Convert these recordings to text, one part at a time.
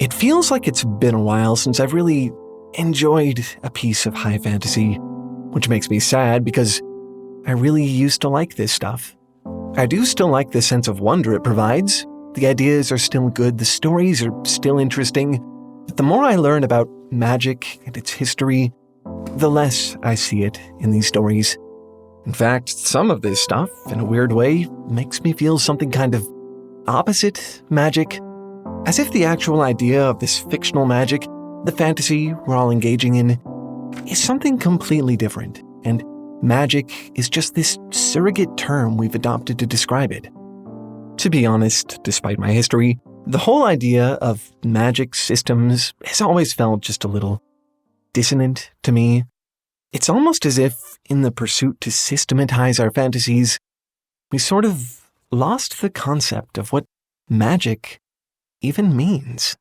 It feels like it's been a while since I've really enjoyed a piece of high fantasy, which makes me sad because I really used to like this stuff. I do still like the sense of wonder it provides. The ideas are still good, the stories are still interesting, but the more I learn about magic and its history, the less I see it in these stories. In fact, some of this stuff, in a weird way, makes me feel something kind of opposite magic, as if the actual idea of this fictional magic, the fantasy we're all engaging in, is something completely different, and magic is just this surrogate term we've adopted to describe it. To be honest, despite my history, the whole idea of magic systems has always felt just a little dissonant to me. It's almost as if, in the pursuit to systematize our fantasies, we sort of lost the concept of what magic even means.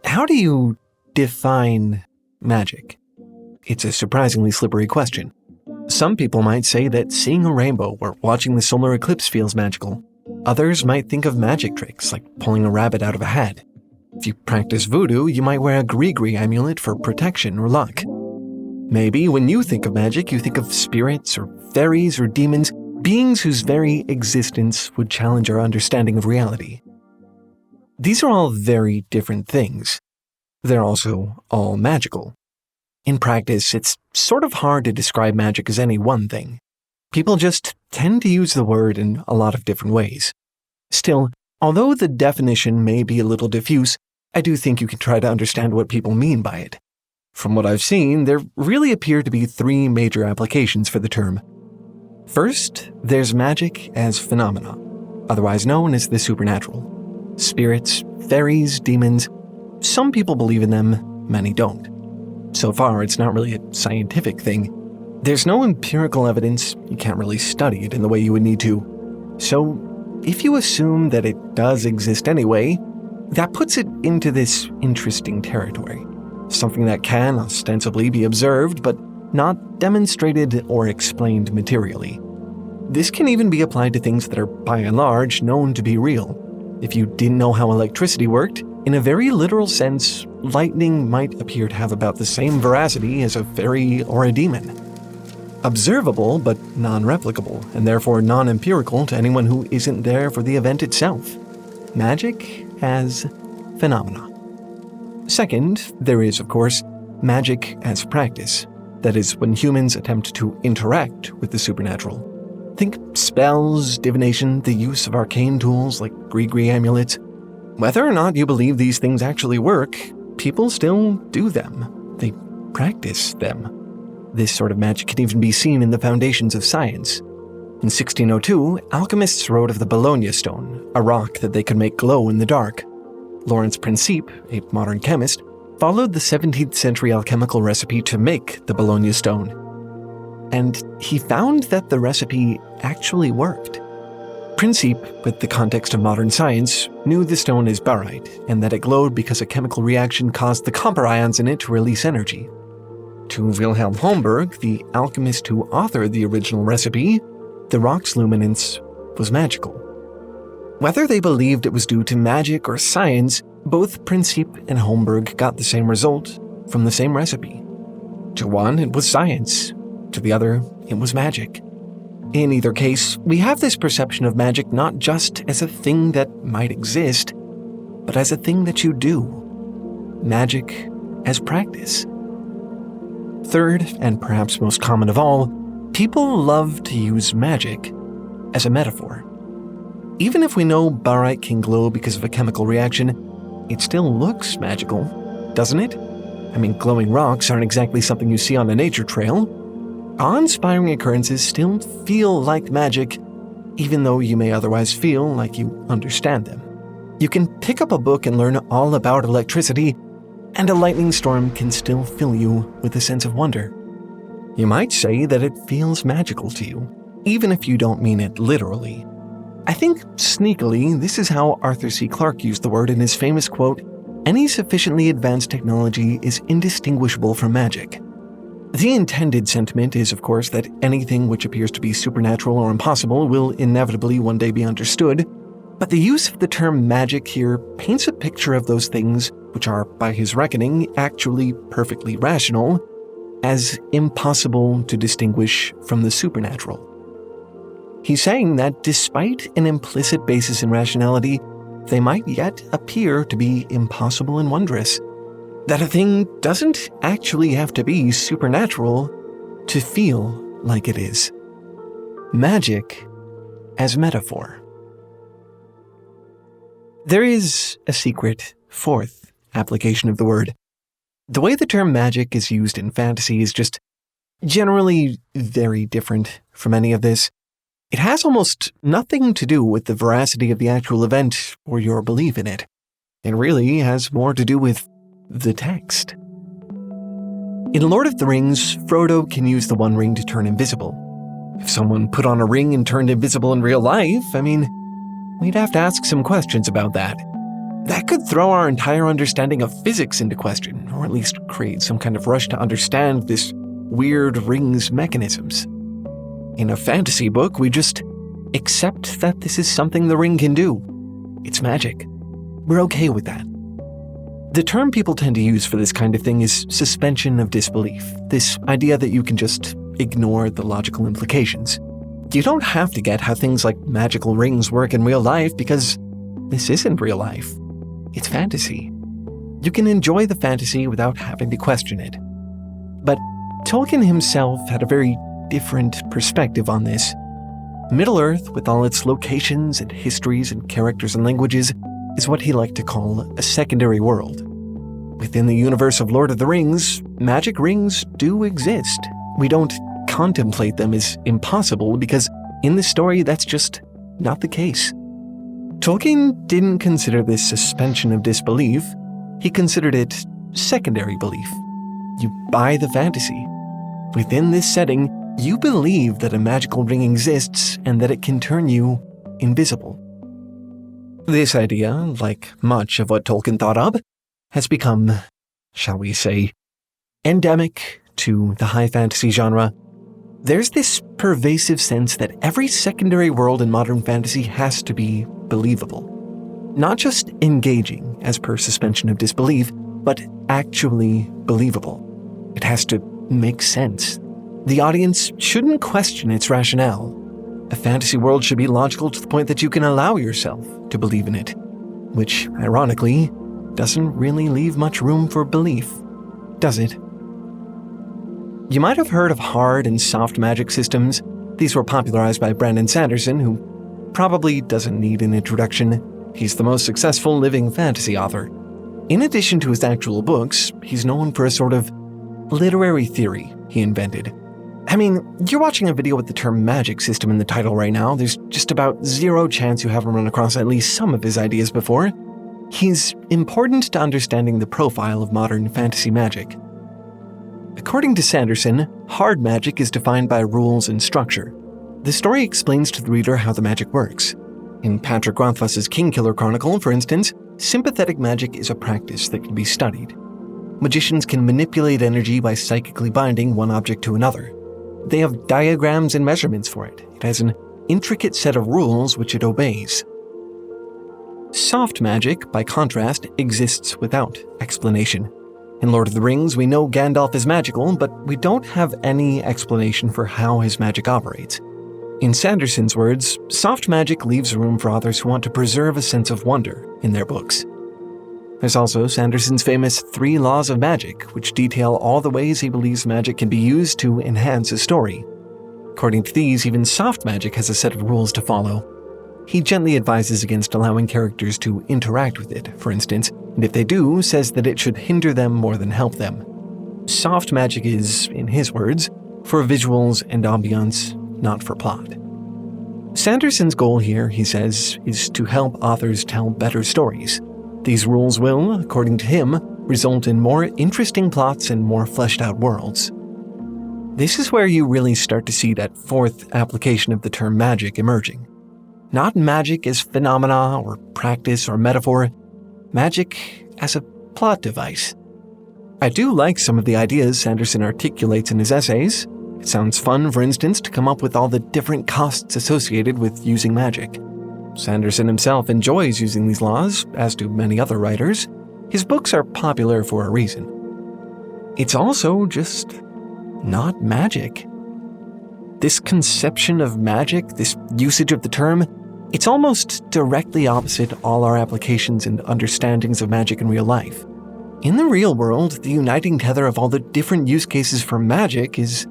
How do you define magic? It's a surprisingly slippery question. Some people might say that seeing a rainbow or watching the solar eclipse feels magical. Others might think of magic tricks like pulling a rabbit out of a hat. If you practice voodoo, you might wear a gree-gree amulet for protection or luck. Maybe when you think of magic, you think of spirits or fairies or demons, beings whose very existence would challenge our understanding of reality. These are all very different things. They're also all magical. In practice, it's sort of hard to describe magic as any one thing. People just tend to use the word in a lot of different ways. Still, although the definition may be a little diffuse, I do think you can try to understand what people mean by it. From what I've seen, there really appear to be three major applications for the term. First, there's magic as phenomena, otherwise known as the supernatural. Spirits, fairies, demons. Some people believe in them, many don't. So far, it's not really a scientific thing. There's no empirical evidence, you can't really study it in the way you would need to. So, if you assume that it does exist anyway, that puts it into this interesting territory. Something that can ostensibly be observed, but not demonstrated or explained materially. This can even be applied to things that are, by and large, known to be real. If you didn't know how electricity worked, in a very literal sense, lightning might appear to have about the same veracity as a fairy or a demon. Observable, but non-replicable, and therefore non-empirical to anyone who isn't there for the event itself. Magic as phenomena. Second, there is, of course, magic as practice. That is, when humans attempt to interact with the supernatural. Think spells, divination, the use of arcane tools like gree-gree amulets. Whether or not you believe these things actually work, people still do them. They practice them. This sort of magic can even be seen in the foundations of science. In 1602, alchemists wrote of the Bologna stone, a rock that they could make glow in the dark. Lawrence Principe, a modern chemist, followed the 17th century alchemical recipe to make the Bologna stone. And he found that the recipe actually worked. Principe, with the context of modern science, knew the stone is barite and that it glowed because a chemical reaction caused the copper ions in it to release energy. To Wilhelm Homburg, the alchemist who authored the original recipe, the rock's luminance was magical. Whether they believed it was due to magic or science, both Principe and Homburg got the same result from the same recipe. To one, it was science. To the other, it was magic. In either case, we have this perception of magic not just as a thing that might exist, but as a thing that you do. Magic as practice. Third, and perhaps most common of all, people love to use magic as a metaphor. Even if we know barite can glow because of a chemical reaction, it still looks magical, doesn't it? I mean, glowing rocks aren't exactly something you see on a nature trail. Awe-inspiring occurrences still feel like magic, even though you may otherwise feel like you understand them. You can pick up a book and learn all about electricity, and a lightning storm can still fill you with a sense of wonder. You might say that it feels magical to you, even if you don't mean it literally. I think, sneakily, this is how Arthur C. Clarke used the word in his famous quote, "Any sufficiently advanced technology is indistinguishable from magic." The intended sentiment is, of course, that anything which appears to be supernatural or impossible will inevitably one day be understood, but the use of the term magic here paints a picture of those things which are, by his reckoning, actually perfectly rational, as impossible to distinguish from the supernatural. He's saying that despite an implicit basis in rationality, they might yet appear to be impossible and wondrous. That a thing doesn't actually have to be supernatural to feel like it is. Magic as metaphor. There is a secret fourth application of the word. The way the term magic is used in fantasy is just generally very different from any of this. It has almost nothing to do with the veracity of the actual event or your belief in it. It really has more to do with the text. In Lord of the Rings, Frodo can use the One Ring to turn invisible. If someone put on a ring and turned invisible in real life, we'd have to ask some questions about that. That could throw our entire understanding of physics into question, or at least create some kind of rush to understand this weird ring's mechanisms. In a fantasy book, we just accept that this is something the ring can do. It's magic. We're okay with that. The term people tend to use for this kind of thing is suspension of disbelief, this idea that you can just ignore the logical implications. You don't have to get how things like magical rings work in real life because this isn't real life. It's fantasy. You can enjoy the fantasy without having to question it. But Tolkien himself had a very different perspective on this. Middle-earth, with all its locations and histories and characters and languages, is what he liked to call a secondary world. Within the universe of Lord of the Rings, magic rings do exist. We don't contemplate them as impossible because in the story that's just not the case. Tolkien didn't consider this suspension of disbelief. He considered it secondary belief. You buy the fantasy. Within this setting, you believe that a magical ring exists and that it can turn you invisible. This idea, like much of what Tolkien thought of, has become, shall we say, endemic to the high fantasy genre. There's this pervasive sense that every secondary world in modern fantasy has to be believable. Not just engaging, as per suspension of disbelief, but actually believable. It has to make sense. The audience shouldn't question its rationale. A fantasy world should be logical to the point that you can allow yourself to believe in it, which, ironically, doesn't really leave much room for belief, does it? You might have heard of hard and soft magic systems. These were popularized by Brandon Sanderson, who probably doesn't need an introduction. He's the most successful living fantasy author. In addition to his actual books, he's known for a sort of literary theory he invented. You're watching a video with the term magic system in the title right now. There's just about zero chance you haven't run across at least some of his ideas before. He's important to understanding the profile of modern fantasy magic. According to Sanderson, hard magic is defined by rules and structure. The story explains to the reader how the magic works. In Patrick Rothfuss's Kingkiller Chronicle, for instance, sympathetic magic is a practice that can be studied. Magicians can manipulate energy by psychically binding one object to another. They have diagrams and measurements for it. It has an intricate set of rules which it obeys. Soft magic, by contrast, exists without explanation. In Lord of the Rings, we know Gandalf is magical, but we don't have any explanation for how his magic operates. In Sanderson's words, soft magic leaves room for authors who want to preserve a sense of wonder in their books. There's also Sanderson's famous 3 laws of magic, which detail all the ways he believes magic can be used to enhance a story. According to these, even soft magic has a set of rules to follow. He gently advises against allowing characters to interact with it, for instance, and if they do, says that it should hinder them more than help them. Soft magic is, in his words, for visuals and ambiance, not for plot. Sanderson's goal here, he says, is to help authors tell better stories. These rules will, according to him, result in more interesting plots and more fleshed-out worlds. This is where you really start to see that fourth application of the term magic emerging. Not magic as phenomena or practice or metaphor, magic as a plot device. I do like some of the ideas Sanderson articulates in his essays. It sounds fun, for instance, to come up with all the different costs associated with using magic. Sanderson himself enjoys using these laws, as do many other writers. His books are popular for a reason. It's also just not magic. This conception of magic, this usage of the term, it's almost directly opposite all our applications and understandings of magic in real life. In the real world, the uniting tether of all the different use cases for magic is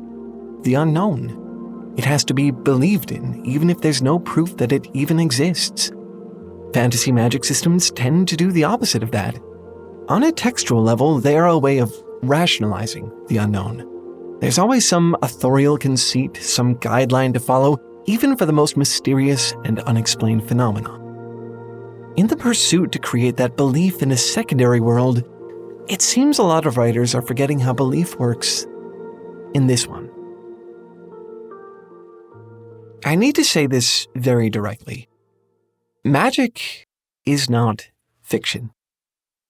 the unknown. It has to be believed in, even if there's no proof that it even exists. Fantasy magic systems tend to do the opposite of that. On a textual level, they are a way of rationalizing the unknown. There's always some authorial conceit, some guideline to follow, even for the most mysterious and unexplained phenomena. In the pursuit to create that belief in a secondary world, it seems a lot of writers are forgetting how belief works in this one. I need to say this very directly. Magic is not fiction.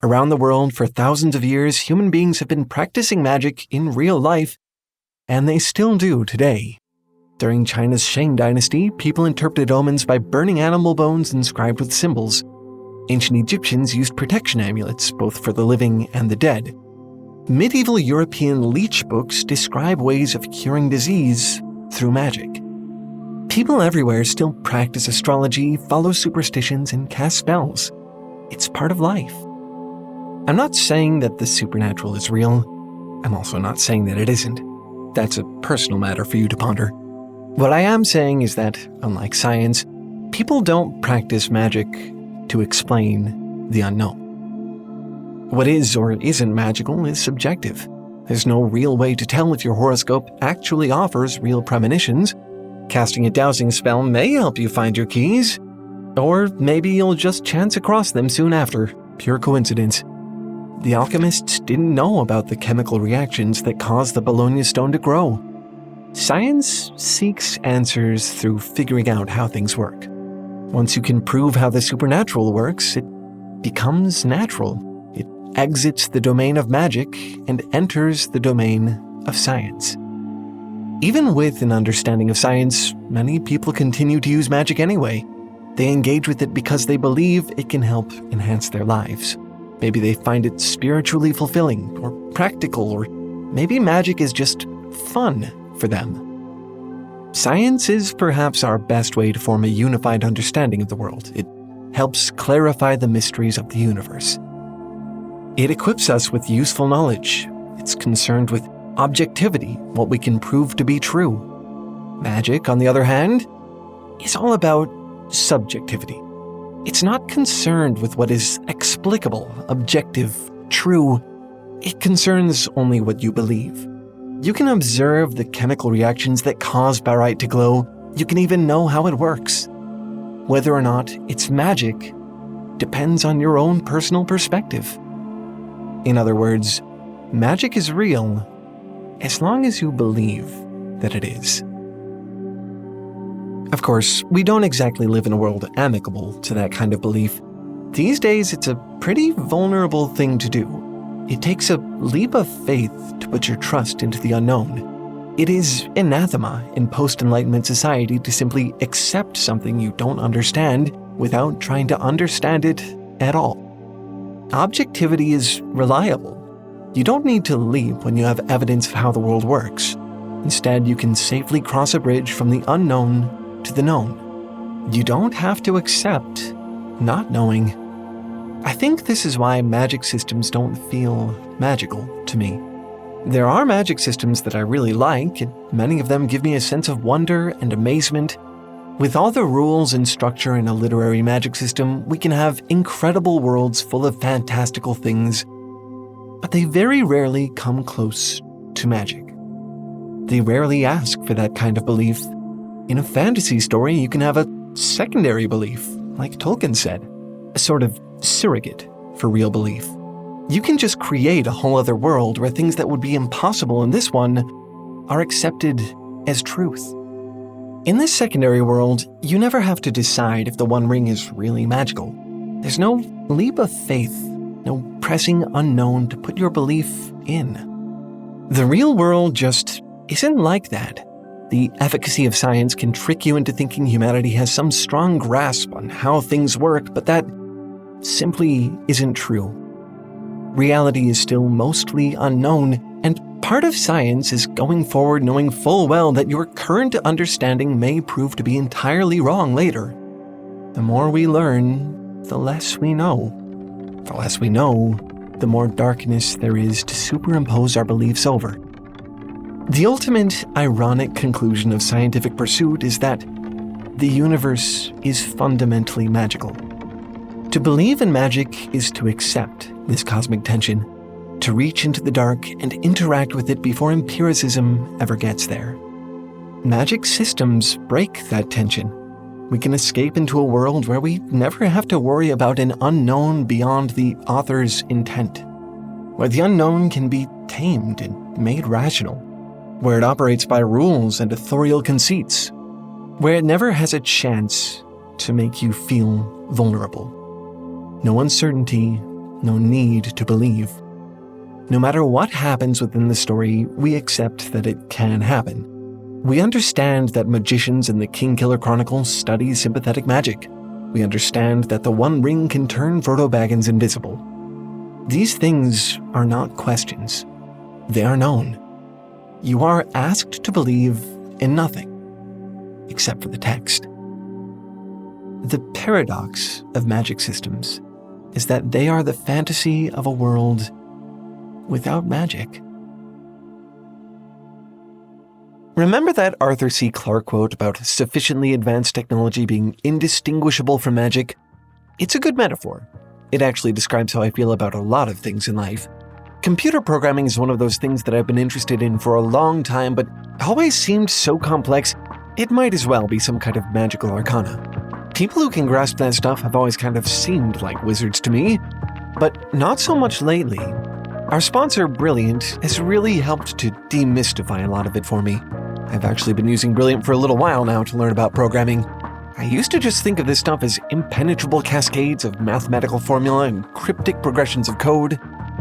Around the world for thousands of years, human beings have been practicing magic in real life, and they still do today. During China's Shang dynasty, people interpreted omens by burning animal bones inscribed with symbols. Ancient Egyptians used protection amulets, both for the living and the dead. Medieval European leech books describe ways of curing disease through magic. People everywhere still practice astrology, follow superstitions, and cast spells. It's part of life. I'm not saying that the supernatural is real. I'm also not saying that it isn't. That's a personal matter for you to ponder. What I am saying is that, unlike science, people don't practice magic to explain the unknown. What is or isn't magical is subjective. There's no real way to tell if your horoscope actually offers real premonitions. Casting a dowsing spell may help you find your keys, or maybe you'll just chance across them soon after, pure coincidence. The alchemists didn't know about the chemical reactions that caused the Bologna stone to grow. Science seeks answers through figuring out how things work. Once you can prove how the supernatural works, it becomes natural. It exits the domain of magic and enters the domain of science. Even with an understanding of science, many people continue to use magic anyway. They engage with it because they believe it can help enhance their lives. Maybe they find it spiritually fulfilling or practical, or maybe magic is just fun for them. Science is perhaps our best way to form a unified understanding of the world. It helps clarify the mysteries of the universe. It equips us with useful knowledge. It's concerned with objectivity, what we can prove to be true. Magic, on the other hand, is all about subjectivity. It's not concerned with what is explicable, objective, true. It concerns only what you believe. You can observe the chemical reactions that cause barite to glow. You can even know how it works. Whether or not it's magic depends on your own personal perspective. In other words, magic is real as long as you believe that it is. Of course, we don't exactly live in a world amicable to that kind of belief. These days, it's a pretty vulnerable thing to do. It takes a leap of faith to put your trust into the unknown. It is anathema in post-Enlightenment society to simply accept something you don't understand without trying to understand it at all. Objectivity is reliable. You don't need to leap when you have evidence of how the world works. Instead, you can safely cross a bridge from the unknown to the known. You don't have to accept not knowing. I think this is why magic systems don't feel magical to me. There are magic systems that I really like, and many of them give me a sense of wonder and amazement. With all the rules and structure in a literary magic system, we can have incredible worlds full of fantastical things, but they very rarely come close to magic. They rarely ask for that kind of belief. In a fantasy story, you can have a secondary belief, like Tolkien said, a sort of surrogate for real belief. You can just create a whole other world where things that would be impossible in this one are accepted as truth. In this secondary world, you never have to decide if the One Ring is really magical. There's no leap of faith, no pressing unknown to put your belief in. The real world just isn't like that. The efficacy of science can trick you into thinking humanity has some strong grasp on how things work, but that simply isn't true. Reality is still mostly unknown, and part of science is going forward knowing full well that your current understanding may prove to be entirely wrong later. The more we learn, the less we know. The less we know, the more darkness there is to superimpose our beliefs over. The ultimate ironic conclusion of scientific pursuit is that the universe is fundamentally magical. To believe in magic is to accept this cosmic tension, to reach into the dark and interact with it before empiricism ever gets there. Magic systems break that tension. We can escape into a world where we never have to worry about an unknown beyond the author's intent, where the unknown can be tamed and made rational, where it operates by rules and authorial conceits, where it never has a chance to make you feel vulnerable. No uncertainty, no need to believe. No matter what happens within the story, we accept that it can happen. We understand that magicians in the Kingkiller Chronicles study sympathetic magic. We understand that the One Ring can turn Frodo Baggins invisible. These things are not questions. They are known. You are asked to believe in nothing, except for the text. The paradox of magic systems is that they are the fantasy of a world without magic. Remember that Arthur C. Clarke quote about sufficiently advanced technology being indistinguishable from magic? It's a good metaphor. It actually describes how I feel about a lot of things in life. Computer programming is one of those things that I've been interested in for a long time, but always seemed so complex, it might as well be some kind of magical arcana. People who can grasp that stuff have always kind of seemed like wizards to me, but not so much lately. Our sponsor, Brilliant, has really helped to demystify a lot of it for me. I've actually been using Brilliant for a little while now to learn about programming. I used to just think of this stuff as impenetrable cascades of mathematical formula and cryptic progressions of code,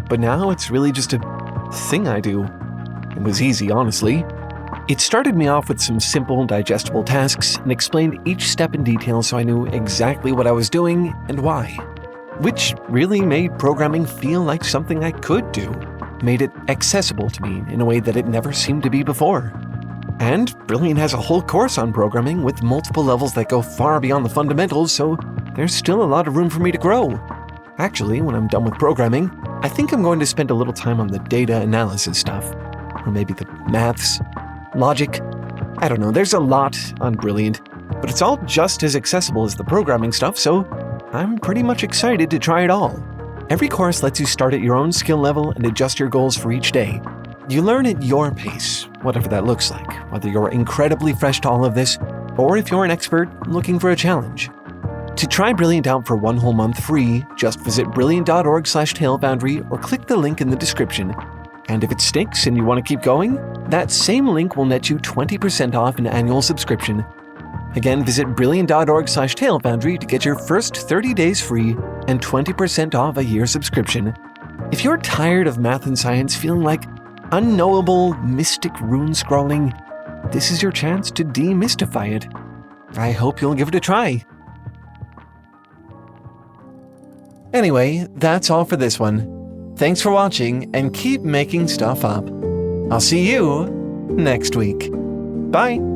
but now it's really just a thing I do. It was easy, honestly. It started me off with some simple, digestible tasks and explained each step in detail so I knew exactly what I was doing and why. Which really made programming feel like something I could do, made it accessible to me in a way that it never seemed to be before. And Brilliant has a whole course on programming with multiple levels that go far beyond the fundamentals, so there's still a lot of room for me to grow. Actually, when I'm done with programming, I think I'm going to spend a little time on the data analysis stuff, or maybe the maths, logic. I don't know, there's a lot on Brilliant, but it's all just as accessible as the programming stuff, so I'm pretty much excited to try it all. Every course lets you start at your own skill level and adjust your goals for each day. You learn at your pace, whatever that looks like, whether you're incredibly fresh to all of this, or if you're an expert looking for a challenge. To try Brilliant out for 1 whole month free, just visit brilliant.org/TaleFoundry or click the link in the description. And if it sticks and you want to keep going, that same link will net you 20% off an annual subscription. Again, visit brilliant.org/TaleFoundry to get your first 30 days free and 20% off a year subscription. If you're tired of math and science feeling like unknowable, mystic rune scrawling, this is your chance to demystify it. I hope you'll give it a try. Anyway, that's all for this one. Thanks for watching and keep making stuff up. I'll see you next week. Bye.